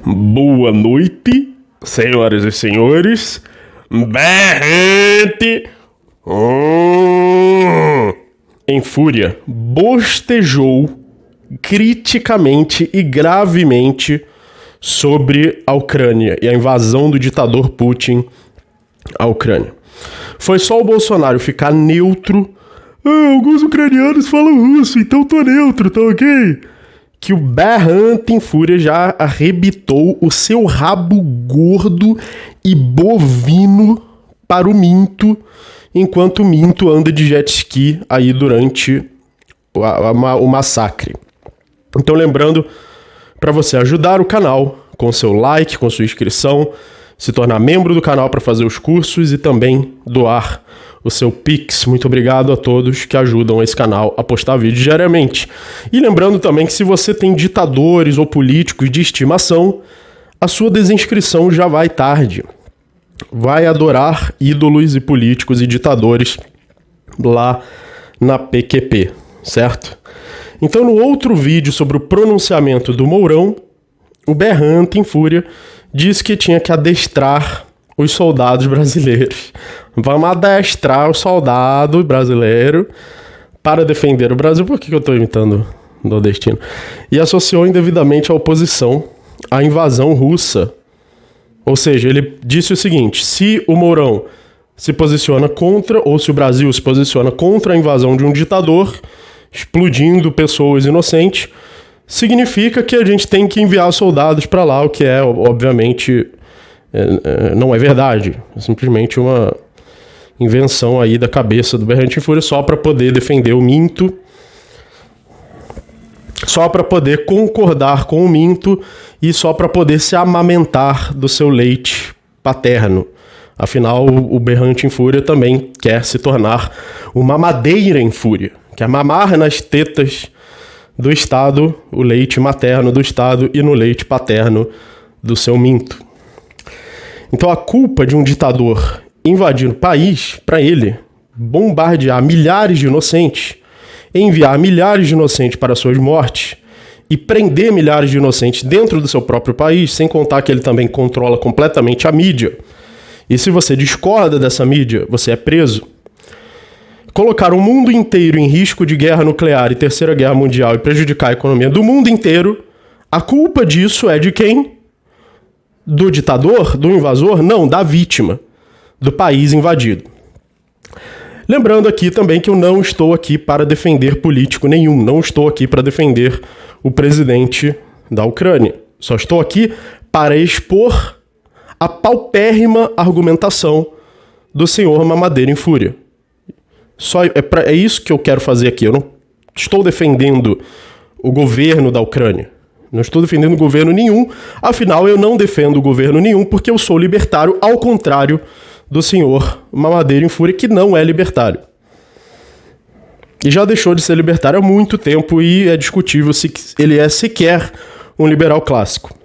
Boa noite, senhoras e senhores. Berrante em fúria bostejou criticamente e gravemente sobre a Ucrânia e a invasão do ditador Putin à Ucrânia. Foi só o Bolsonaro ficar neutro. Alguns ucranianos falam russo, então tô neutro, tá ok? Que o Berrante em fúria já arrebitou o seu rabo gordo e bovino para o Minto, enquanto o Minto anda de jet ski aí durante o massacre. Então lembrando para você ajudar o canal com seu like, com sua inscrição, se tornar membro do canal para fazer os cursos e também doar o seu Pix. Muito obrigado a todos que ajudam esse canal a postar vídeos diariamente. E lembrando também que se você tem ditadores ou políticos de estimação, a sua desinscrição já vai tarde. Vai adorar ídolos e políticos e ditadores lá na PQP, certo? Então no outro vídeo sobre o pronunciamento do Mourão, o Berrante em fúria disse que tinha que adestrar os soldados brasileiros. Vamos adestrar o soldado brasileiro para defender o Brasil. Por que eu estou imitando o nordestino? E associou indevidamente a oposição à invasão russa. Ou seja, ele disse o seguinte: se o Mourão se posiciona contra, ou se o Brasil se posiciona contra a invasão de um ditador, explodindo pessoas inocentes, significa que a gente tem que enviar soldados para lá, o que é, obviamente, não é verdade. É simplesmente uma invenção aí da cabeça do Berrante em fúria só para poder defender o Minto, só para poder concordar com o Minto e só para poder se amamentar do seu leite paterno. Afinal, o Berrante em fúria também quer se tornar uma mamadeira em fúria, quer mamar nas tetas do Estado, o leite materno do Estado e no leite paterno do seu Minto. Então a culpa de um ditador invadir o país, para ele, bombardear milhares de inocentes, enviar milhares de inocentes para suas mortes e prender milhares de inocentes dentro do seu próprio país, sem contar que ele também controla completamente a mídia. E se você discorda dessa mídia, você é preso. Colocar o mundo inteiro em risco de guerra nuclear e terceira guerra mundial e prejudicar a economia do mundo inteiro, a culpa disso é de quem? Do ditador? Do invasor? Não, da vítima, do país invadido. Lembrando aqui também que eu não estou aqui para defender político nenhum, não estou aqui para defender o presidente da Ucrânia. Só estou aqui para expor a paupérrima argumentação do senhor Mamadeira em Fúria. É isso que eu quero fazer aqui. Eu não estou defendendo o governo da Ucrânia. Não estou defendendo governo nenhum. Afinal, eu não defendo governo nenhum porque eu sou libertário, ao contrário do senhor Mamadeira em Fúria, que não é libertário. E já deixou de ser libertário há muito tempo e é discutível se ele é sequer um liberal clássico.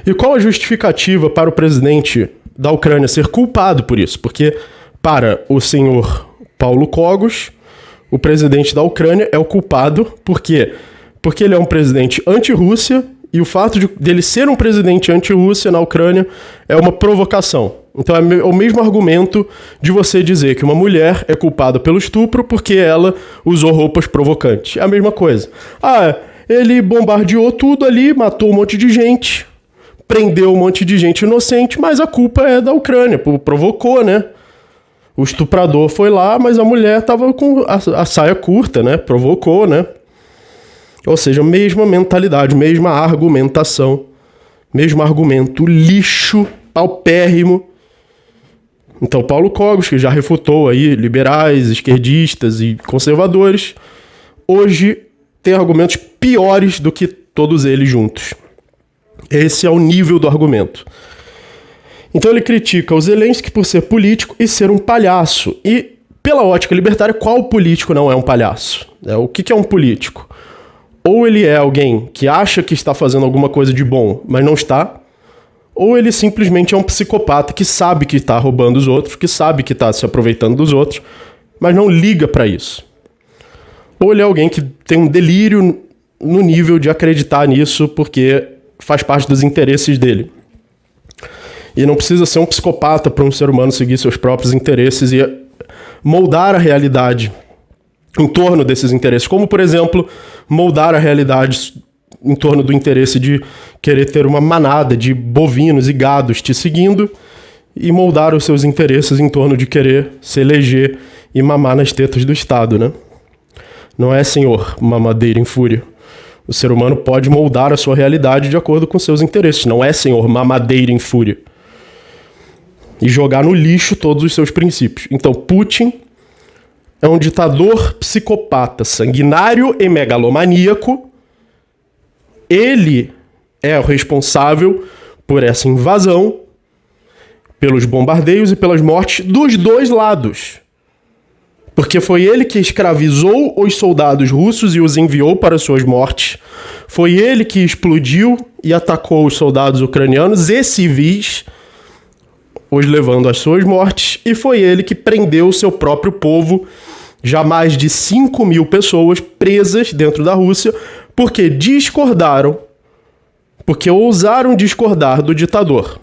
E qual a justificativa para o presidente da Ucrânia ser culpado por isso? Porque para o senhor Paulo Cogos, o presidente da Ucrânia é o culpado. Por quê? Porque ele é um presidente anti-Rússia e o fato dele ser um presidente anti-Rússia na Ucrânia é uma provocação. Então é o mesmo argumento de você dizer que uma mulher é culpada pelo estupro porque ela usou roupas provocantes. É a mesma coisa. Ele bombardeou tudo ali, matou um monte de gente, prendeu um monte de gente inocente, mas a culpa é da Ucrânia, provocou, né? O estuprador foi lá, mas a mulher estava com a saia curta, né? Provocou, né? Ou seja, mesma mentalidade, mesma argumentação, mesmo argumento lixo, paupérrimo. Então, Paulo Cogos, que já refutou aí liberais, esquerdistas e conservadores, hoje tem argumentos piores do que todos eles juntos. Esse é o nível do argumento. Então ele critica o Zelensky por ser político e ser um palhaço. E, pela ótica libertária, qual político não é um palhaço? O que é um político? Ou ele é alguém que acha que está fazendo alguma coisa de bom, mas não está, ou ele simplesmente é um psicopata que sabe que está roubando os outros, que sabe que está se aproveitando dos outros, mas não liga para isso. Ou ele é alguém que tem um delírio no nível de acreditar nisso porque faz parte dos interesses dele. E não precisa ser um psicopata para um ser humano seguir seus próprios interesses e moldar a realidade em torno desses interesses. Como, por exemplo, moldar a realidade em torno do interesse de querer ter uma manada de bovinos e gados te seguindo e moldar os seus interesses em torno de querer se eleger e mamar nas tetas do Estado, né? Não é, senhor mamadeira em fúria. O ser humano pode moldar a sua realidade de acordo com seus interesses. Não é, senhor mamadeira em fúria. E jogar no lixo todos os seus princípios. Então, Putin é um ditador psicopata, sanguinário e megalomaníaco. Ele é o responsável por essa invasão, pelos bombardeios e pelas mortes dos dois lados. Porque foi ele que escravizou os soldados russos e os enviou para suas mortes. Foi ele que explodiu e atacou os soldados ucranianos e civis, os levando às suas mortes. E foi ele que prendeu o seu próprio povo, já mais de 5.000 pessoas presas dentro da Rússia, porque discordaram, porque ousaram discordar do ditador.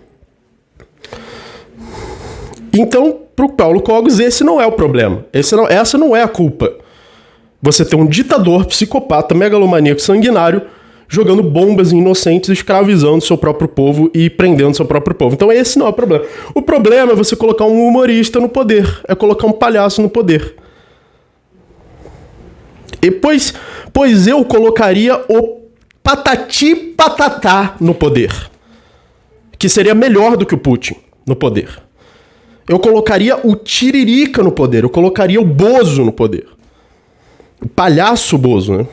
Então, para o Paulo Cogos, esse não é o problema. Essa não é a culpa. Você tem um ditador, psicopata, megalomaníaco, sanguinário, jogando bombas em inocentes, escravizando seu próprio povo e prendendo seu próprio povo. Então esse não é o problema. O problema é você colocar um humorista no poder. É colocar um palhaço no poder. E pois eu colocaria o Patati Patatá no poder. Que seria melhor do que o Putin no poder. Eu colocaria o Tiririca no poder. Eu colocaria o Bozo no poder. O palhaço Bozo, né?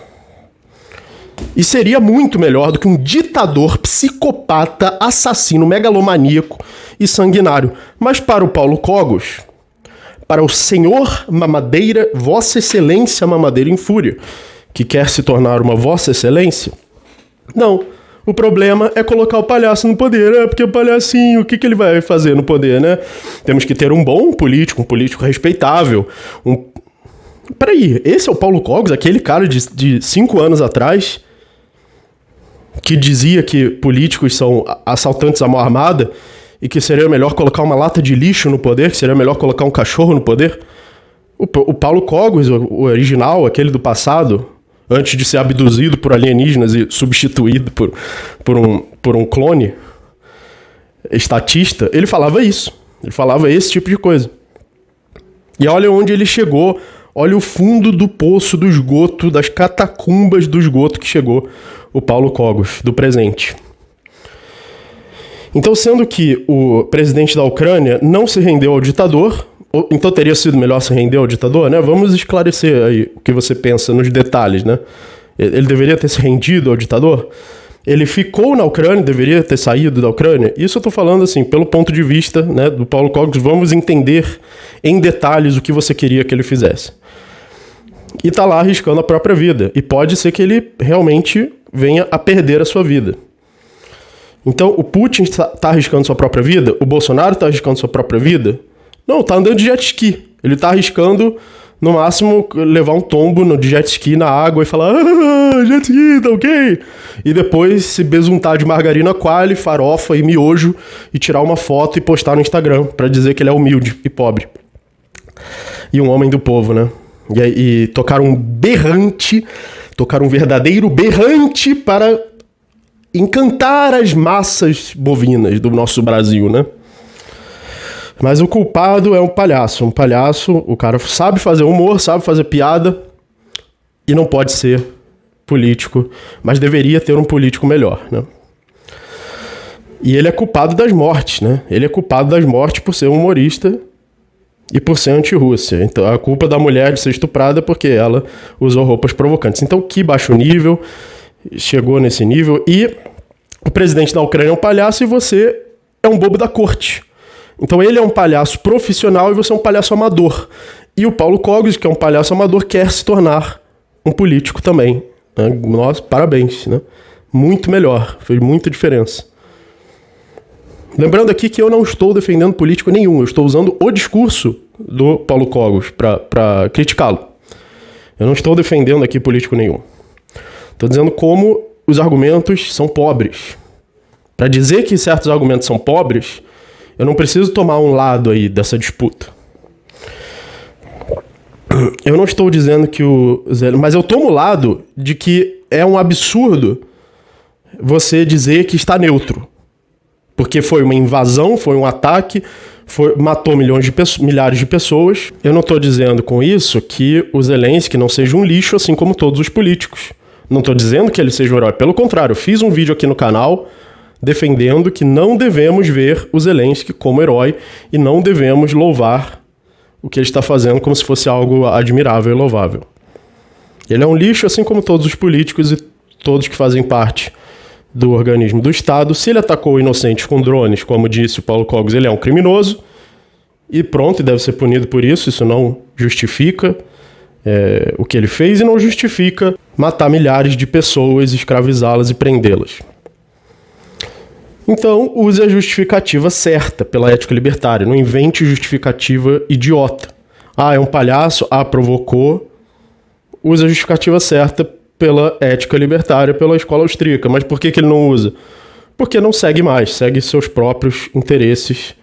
E seria muito melhor do que um ditador, psicopata, assassino, megalomaníaco e sanguinário. Mas para o Paulo Cogos, para o senhor mamadeira, vossa excelência mamadeira em fúria, que quer se tornar uma vossa excelência, não. O problema é colocar o palhaço no poder, porque o palhacinho, o que ele vai fazer no poder, né? Temos que ter um bom político, um político respeitável. Peraí, esse é o Paulo Cogos, aquele cara de 5 anos atrás, que dizia que políticos são assaltantes à mão armada e que seria melhor colocar uma lata de lixo no poder, que seria melhor colocar um cachorro no poder. O Paulo Cogos, o original, aquele do passado, antes de ser abduzido por alienígenas e substituído por um clone estatista, ele falava isso. Ele falava esse tipo de coisa. E olha onde ele chegou. Olha o fundo do poço do esgoto, das catacumbas do esgoto que chegou o Paulo Cogos, do presente. Então, sendo que o presidente da Ucrânia não se rendeu ao ditador, então teria sido melhor se render ao ditador, né? Vamos esclarecer aí o que você pensa nos detalhes, né? Ele deveria ter se rendido ao ditador? Ele ficou na Ucrânia, deveria ter saído da Ucrânia? Isso eu tô falando assim, pelo ponto de vista, né, do Paulo Cogos. Vamos entender em detalhes o que você queria que ele fizesse. E tá lá arriscando a própria vida. E pode ser que ele realmente venha a perder a sua vida. Então, o Putin tá arriscando sua própria vida? O Bolsonaro tá arriscando sua própria vida? Não, tá andando de jet ski. Ele tá arriscando, no máximo, levar um tombo no jet ski na água e falar jet ski, tá ok? E depois se besuntar de margarina coalho, farofa e miojo e tirar uma foto e postar no Instagram pra dizer que ele é humilde e pobre. E um homem do povo, né? E tocar um verdadeiro berrante para encantar as massas bovinas do nosso Brasil, né? Mas o culpado é um palhaço. Um palhaço, o cara sabe fazer humor, sabe fazer piada e não pode ser político, mas deveria ter um político melhor, né? E ele é culpado das mortes, né? Ele é culpado das mortes por ser um humorista e por ser anti-Rússia. Então, a culpa da mulher de ser estuprada é porque ela usou roupas provocantes. Então, que baixo nível, chegou nesse nível. E o presidente da Ucrânia é um palhaço e você é um bobo da corte. Então, ele é um palhaço profissional e você é um palhaço amador. E o Paulo Cogos, que é um palhaço amador, quer se tornar um político também. Né? Nossa, parabéns, né? Muito melhor, fez muita diferença. Lembrando aqui que eu não estou defendendo político nenhum, eu estou usando o discurso do Paulo Cogos para criticá-lo. Eu não estou defendendo aqui político nenhum. Estou dizendo como os argumentos são pobres. Para dizer que certos argumentos são pobres, eu não preciso tomar um lado aí dessa disputa. Eu não estou dizendo que mas eu tomo o lado de que é um absurdo você dizer que está neutro. Porque foi uma invasão, foi um ataque, matou milhares de pessoas. Eu não estou dizendo com isso que o Zelensky não seja um lixo, assim como todos os políticos. Não estou dizendo que ele seja um herói. Pelo contrário, eu fiz um vídeo aqui no canal defendendo que não devemos ver o Zelensky como herói e não devemos louvar o que ele está fazendo como se fosse algo admirável e louvável. Ele é um lixo, assim como todos os políticos e todos que fazem parte do organismo do Estado. Se ele atacou inocentes com drones, como disse o Paulo Cogos, ele é um criminoso e pronto, e deve ser punido por isso. Isso não justifica o que ele fez e não justifica matar milhares de pessoas, escravizá-las e prendê-las. Então, use a justificativa certa pela ética libertária. Não invente justificativa idiota. Ah, é um palhaço. Ah, provocou. Use a justificativa certa pela ética libertária, pela escola austríaca. Mas por que ele não usa? Porque não segue mais. Segue seus próprios interesses.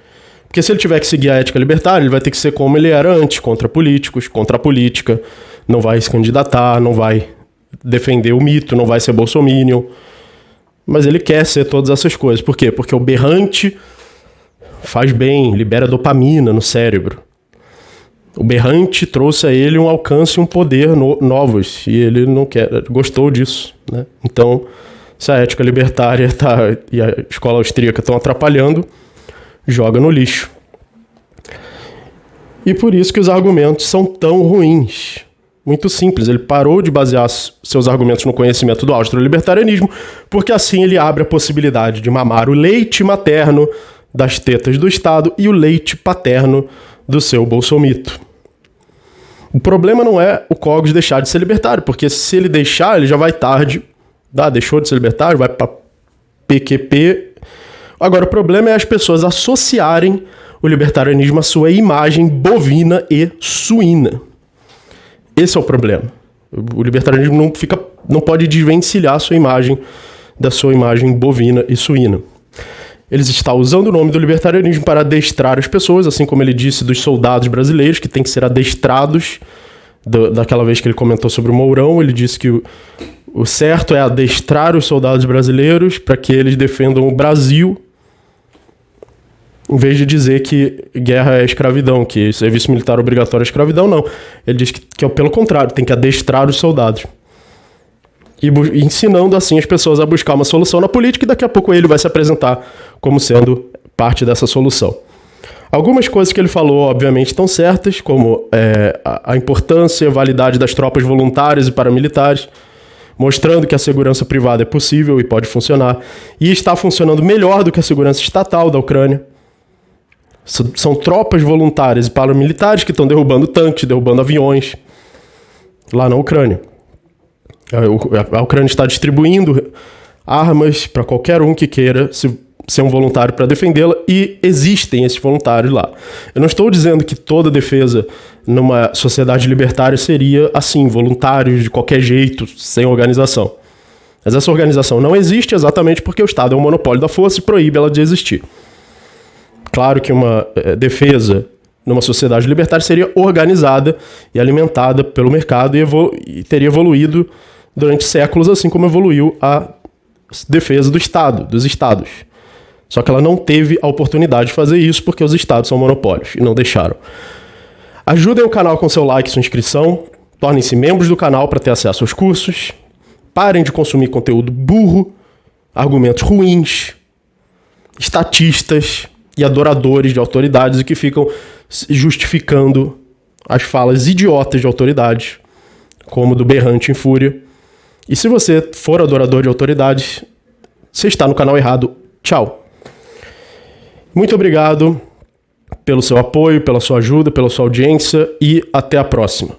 Porque se ele tiver que seguir a ética libertária, ele vai ter que ser como ele era antes, contra políticos, contra a política. Não vai se candidatar, não vai defender o mito, não vai ser bolsominion. Mas ele quer ser todas essas coisas. Por quê? Porque o berrante faz bem, libera dopamina no cérebro. O berrante trouxe a ele um alcance e um poder novos. E ele não gostou disso, né? Então, se a ética libertária e a escola austríaca estão atrapalhando, joga no lixo. E por isso que os argumentos são tão ruins. Muito simples, ele parou de basear seus argumentos no conhecimento do austro-libertarianismo, porque assim ele abre a possibilidade de mamar o leite materno das tetas do Estado e o leite paterno do seu bolsomito. O problema não é o Cogos deixar de ser libertário, porque se ele deixar, ele já vai tarde. Deixou de ser libertário, vai para PQP. Agora, o problema é as pessoas associarem o libertarianismo à sua imagem bovina e suína. Esse é o problema. O libertarianismo não pode desvencilhar sua imagem da sua imagem bovina e suína. Eles estão usando o nome do libertarianismo para adestrar as pessoas, assim como ele disse dos soldados brasileiros, que têm que ser adestrados. Daquela vez que ele comentou sobre o Mourão, ele disse que o certo é adestrar os soldados brasileiros para que eles defendam o Brasil, em vez de dizer que guerra é escravidão, que serviço militar obrigatório é escravidão, não. Ele diz que é pelo contrário, tem que adestrar os soldados. E ensinando assim as pessoas a buscar uma solução na política, e daqui a pouco ele vai se apresentar como sendo parte dessa solução. Algumas coisas que ele falou, obviamente, estão certas, como a importância e a validade das tropas voluntárias e paramilitares, mostrando que a segurança privada é possível e pode funcionar, e está funcionando melhor do que a segurança estatal da Ucrânia. São tropas voluntárias e paramilitares que estão derrubando tanques, derrubando aviões lá na Ucrânia. A Ucrânia está distribuindo armas para qualquer um que queira ser um voluntário para defendê-la, e existem esses voluntários lá. Eu não estou dizendo que toda defesa numa sociedade libertária seria assim, voluntários de qualquer jeito, sem organização. Mas essa organização não existe exatamente porque o Estado é um monopólio da força e proíbe ela de existir. Claro que uma defesa numa sociedade libertária seria organizada e alimentada pelo mercado e teria evoluído durante séculos, assim como evoluiu a defesa do Estado, dos Estados. Só que ela não teve a oportunidade de fazer isso porque os Estados são monopólios e não deixaram. Ajudem o canal com seu like e sua inscrição. Tornem-se membros do canal para ter acesso aos cursos. Parem de consumir conteúdo burro, argumentos ruins, estatistas e adoradores de autoridades, e que ficam justificando as falas idiotas de autoridades, como do berrante em fúria. E se você for adorador de autoridades, você está no canal errado. Tchau. Muito obrigado pelo seu apoio, pela sua ajuda, pela sua audiência, e até a próxima.